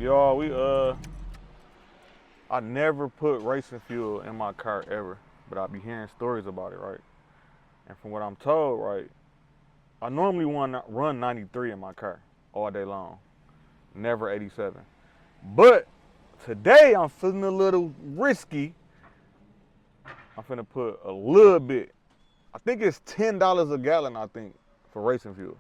Y'all, I never put racing fuel in my car ever, but I be hearing stories about it, right? And from what I'm told, right, I normally want to run 93 in my car all day long, never 87. But today I'm feeling a little risky. I'm finna put a little bit. I think it's $10 a gallon, I think, for racing fuel.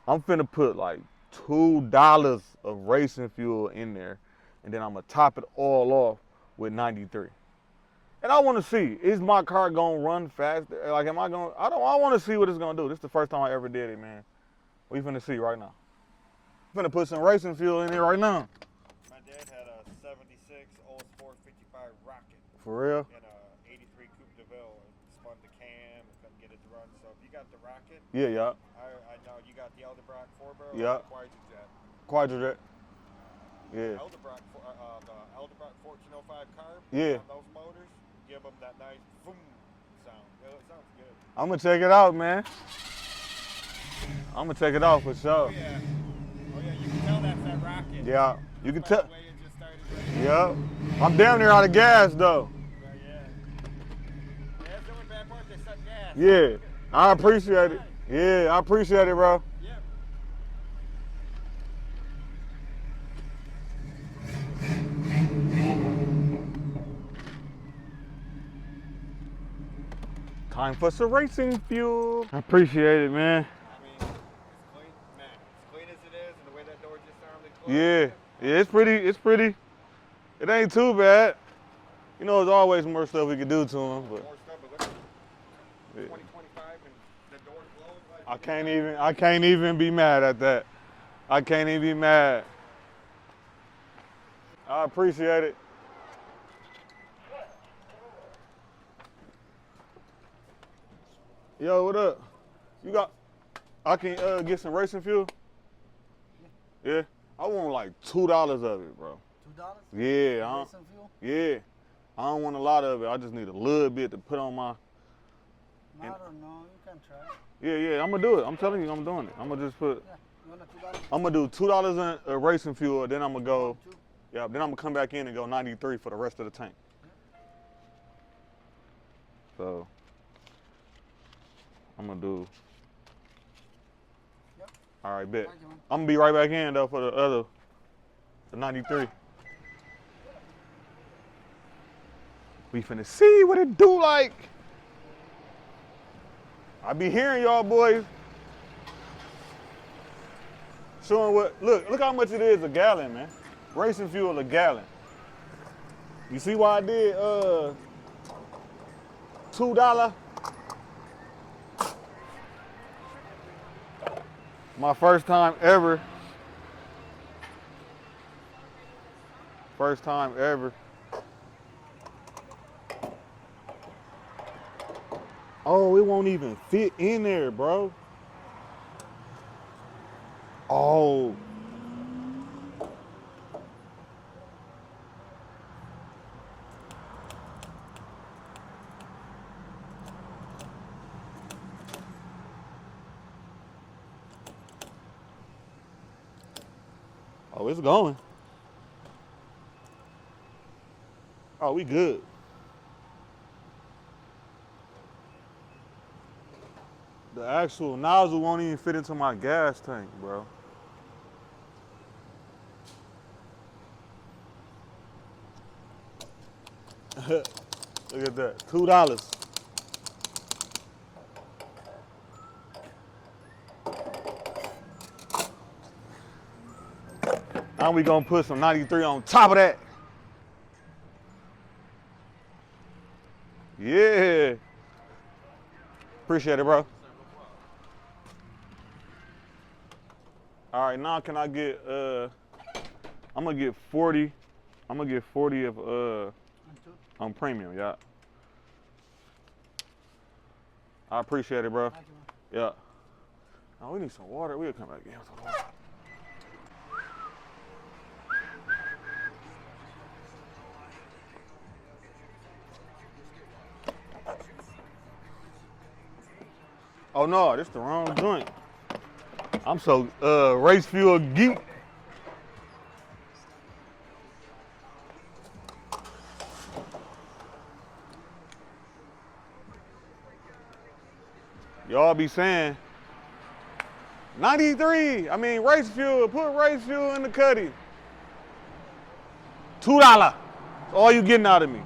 I'm finna put like $2 of racing fuel in there, and then I'm gonna top it all off with 93. And I wanna see, is my car gonna run faster? Like, I wanna see what it's gonna do. This is the first time I ever did it, man. We finna see right now. I'm finna put some racing fuel in here right now. My dad had a 76 Olds 455 Rocket. For real? And a 83 Coupe de Ville. It spun the cam and couldn't get it to run. So if you got the Rocket, Yeah. I know you got the Edelbrock 4-barrel Yeah. or the Quadrojet. Quadrojet. Yeah. The Edelbrock 1405 carb. Yeah. On those motors, give them that nice boom sound. It sounds good. I'm gonna check it out, man. I'm gonna check it out for sure. Oh yeah, you can tell that's that Rocket. Yeah, you can By tell. the way it just started right Yeah. I'm damn near out of gas though. Yeah. That's the only bad part, they suck gas. Yeah, I appreciate it. Yeah, I appreciate it, bro. Yeah. Time for some racing fuel. I appreciate it, man. I mean, as clean as it is, and the way that door just sounded closed. Yeah, it's pretty. It ain't too bad. You know, there's always more stuff we could do to them, but More stuff, but look at yeah. 2025 and the door closed. I can't even be mad at that. I can't even be mad. I appreciate it. Yo, what up? I can get some racing fuel? Yeah. I want like $2 of it, bro. $2? Yeah, Racing fuel? yeah. I don't want a lot of it. I just need a little bit to put on my. I don't know. You can try. Yeah. I'm gonna do it. I'm telling you, I'm doing it. I'm gonna just put. Yeah. You want a $2? I'm gonna do $2 in racing fuel. Then I'm gonna go. Two. Yeah. Then I'm gonna come back in and go 93 for the rest of the tank. So I'm gonna do. Yep. All right, bet. Thank you, man. I'm gonna be right back in though for the 93. We finna see what it do like. I be hearing y'all boys showing look how much it is a gallon, man. Racing fuel a gallon. You see why I did $2? My first time ever. First time ever. Oh, it won't even fit in there, bro. Oh. Oh, it's going. Oh, we good. The actual nozzle won't even fit into my gas tank, bro. Look at that, $2. Now we gonna put some 93 on top of that. Yeah. Appreciate it, bro. All right, now can I get I'm gonna get 40. I'm gonna get 40 of on premium, yeah. I appreciate it, bro. Thank you, man. Yeah. Oh, we need some water. We'll come back in. Oh no, this the wrong joint. I'm so race fuel geek. y'all be saying, 93, I mean race fuel, put race fuel in the cutty. $2, that's all you getting out of me.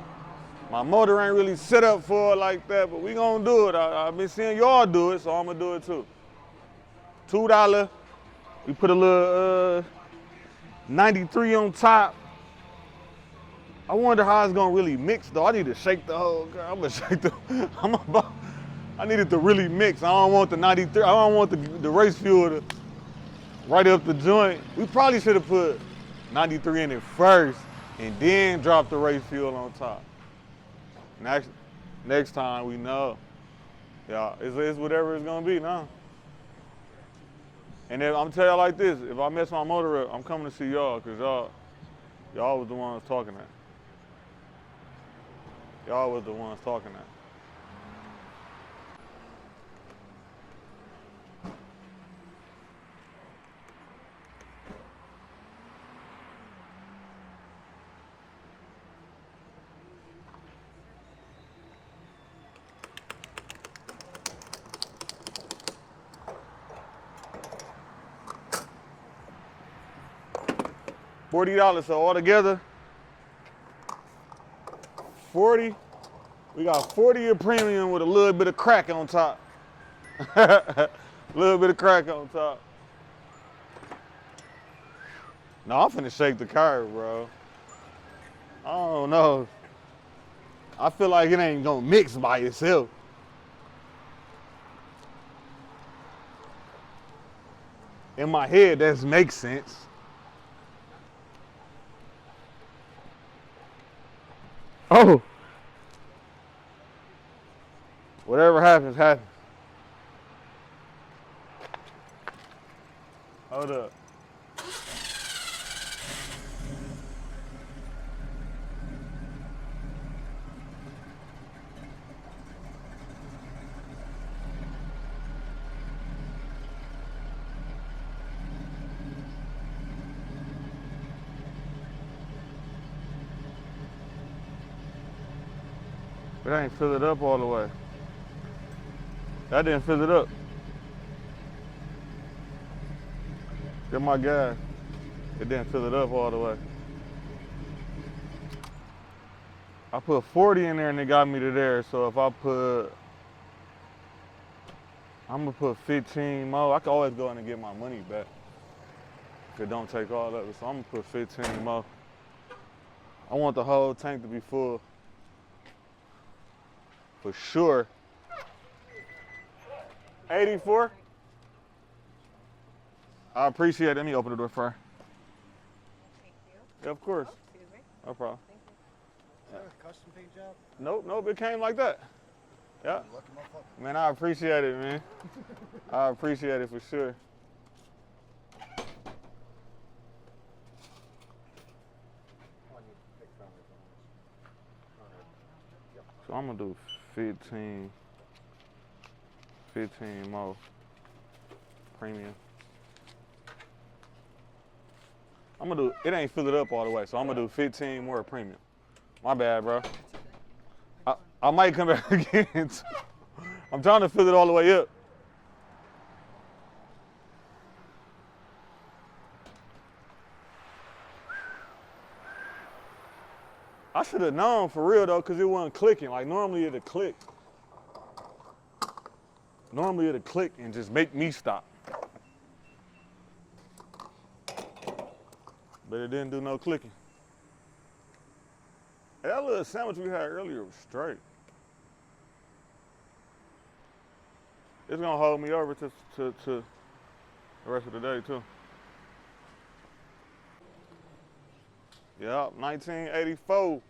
My motor ain't really set up for it like that, but we gonna do it. I've been seeing y'all do it, so I'm gonna do it too. $2, we put a little 93 on top. I wonder how it's gonna really mix though. I need to shake the whole car. I'm gonna shake the, I need it to really mix. I don't want the 93, I don't want the race fuel to right up the joint. We probably should have put 93 in it first and then drop the race fuel on top. Next time we know. Yeah, it's whatever it's gonna be now. And if I'm telling y'all like this, if I mess my motor up, I'm coming to see y'all, cause y'all was the ones talking that. Y'all was the ones talking that. $40, so altogether, 40. We got 40 of premium with a little bit of crack on top. A little bit of crack on top. No, I'm finna shake the car, bro. I don't know. I feel like it ain't gonna mix by itself. In my head, that makes sense. Oh. Whatever happens, happens. Hold up. It ain't fill it up all the way. That didn't fill it up. Get my gas. It didn't fill it up all the way. I put 40 in there and it got me to there. So if I put, I'm gonna put 15 more. I can always go in and get my money back if it don't take all of it. So I'm gonna put 15 more. I want the whole tank to be full. For sure. 84. I appreciate it. Let me open the door for her. Thank you. Yeah, of course. Oh, excuse me. No problem. Thank you. Is that a custom paint job? Nope, it came like that. Yeah. Lucky motherfucker. Man, I appreciate it, man. I appreciate it for sure. So I'm gonna do 15 more premium. I'm gonna do, it ain't fill it up all the way, so I'm gonna do 15 more premium. My bad, bro. I might come back again. I'm trying to fill it all the way up. I should have known for real though, cause it wasn't clicking. Like normally it'd click. Normally it'd click and just make me stop. But it didn't do no clicking. Hey, that little sandwich we had earlier was straight. It's gonna hold me over to the rest of the day too. Yep, 1984.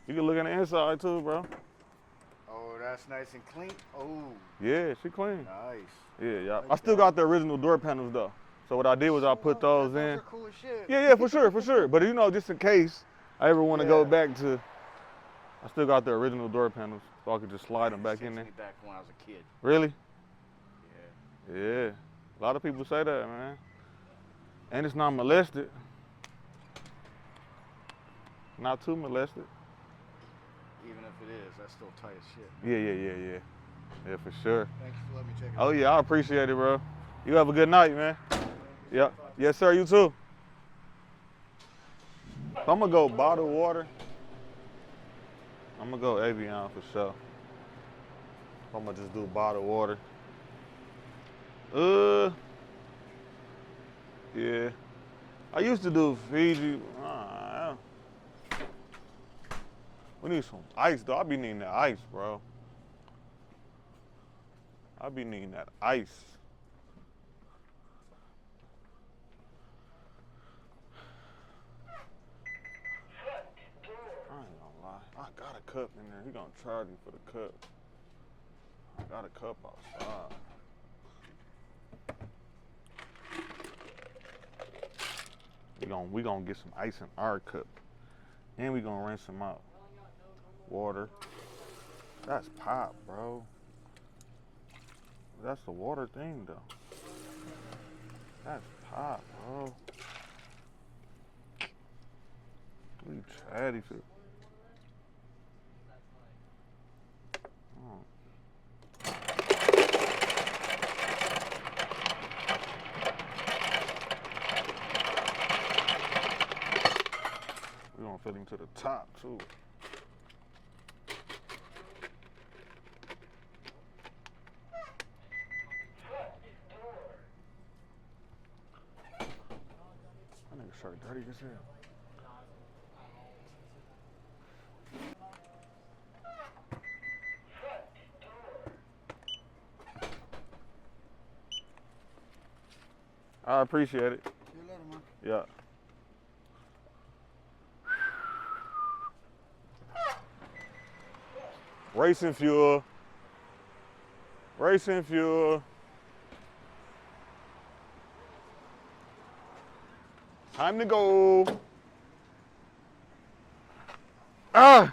You can look in the inside too, bro. Oh, that's nice and clean. Oh, Yeah, she clean. nice. Yeah. Like I still that. got the original door panels though. So what I did was I put those in. Those are cool as shit. Yeah, for sure. But you know, just in case I ever want to go Yeah. back to, I still got the original door panels, so I could just slide them back in there. Takes me back when I was a kid. Really? Yeah. Yeah. A lot of people say that, man. And it's not molested. Not too molested. Even if it is, that's still tight as shit. Yeah. Yeah, for sure. Thanks for letting me check it Oh out. yeah, I appreciate it, bro. You have a good night, man. Yep. Yes, sir. You too. I'm gonna go bottled water. I'm gonna go Evian for sure. I'm gonna just do bottled water. Yeah. I used to do Fiji. We need some ice, though. I be needing that ice, bro. I be needing that ice. I ain't gonna lie. I got a cup in there. He gonna charge me for the cup. I got a cup outside. We gonna get some ice in our cup. And we gonna rinse them out. Water. That's pop, bro. That's the water thing, though. That's pop, bro. We chatty for. We gonna fit him to the top too. That nigga shirt dirty as hell. I appreciate it. See you later, man. Yeah. Racing fuel. Racing fuel. Time to go. Ah!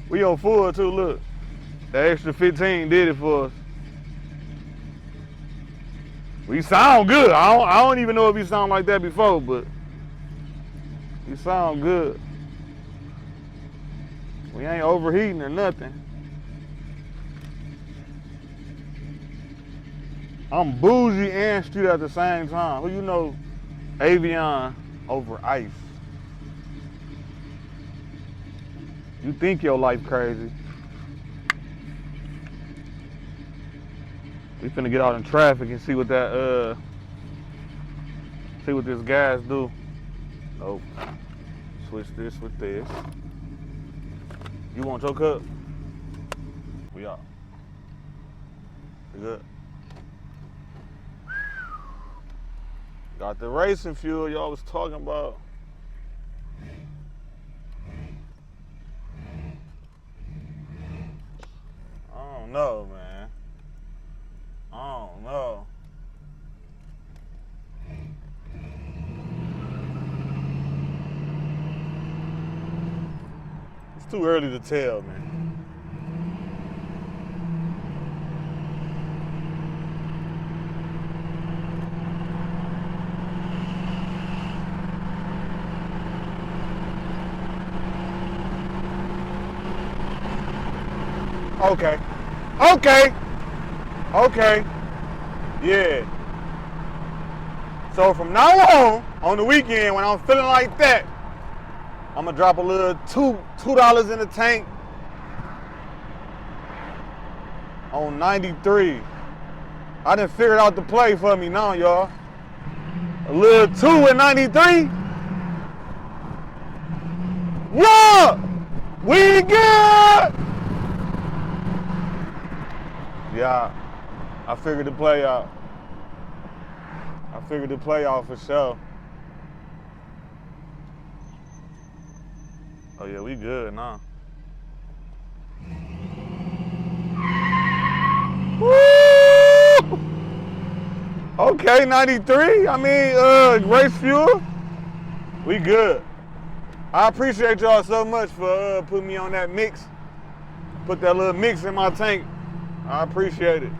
We on full too, look. The extra 15 did it for us. We sound good. I don't even know if we sound like that before, but we sound good. We ain't overheating or nothing. I'm bougie and street at the same time. Who you know Evian over ice? You think your life crazy. We finna get out in traffic and see what that see what this gas do. Nope. Switch this with this. You want your cup? We out. We good. Got the racing fuel y'all was talking about. I don't know, man. I don't know. It's too early to tell, man. Okay. Okay. Okay. Yeah. So from now on the weekend, when I'm feeling like that, I'm gonna drop a little $2 in the tank on 93. I done figured out the play for me now, y'all. A little 2 in 93. Yeah! We good! Yeah, I figured the play out. I figured the play out for sure. Oh yeah, we good now. Woo! Okay, 93. I mean, race fuel. We good. I appreciate y'all so much for putting me on that mix. Put that little mix in my tank. I appreciate it.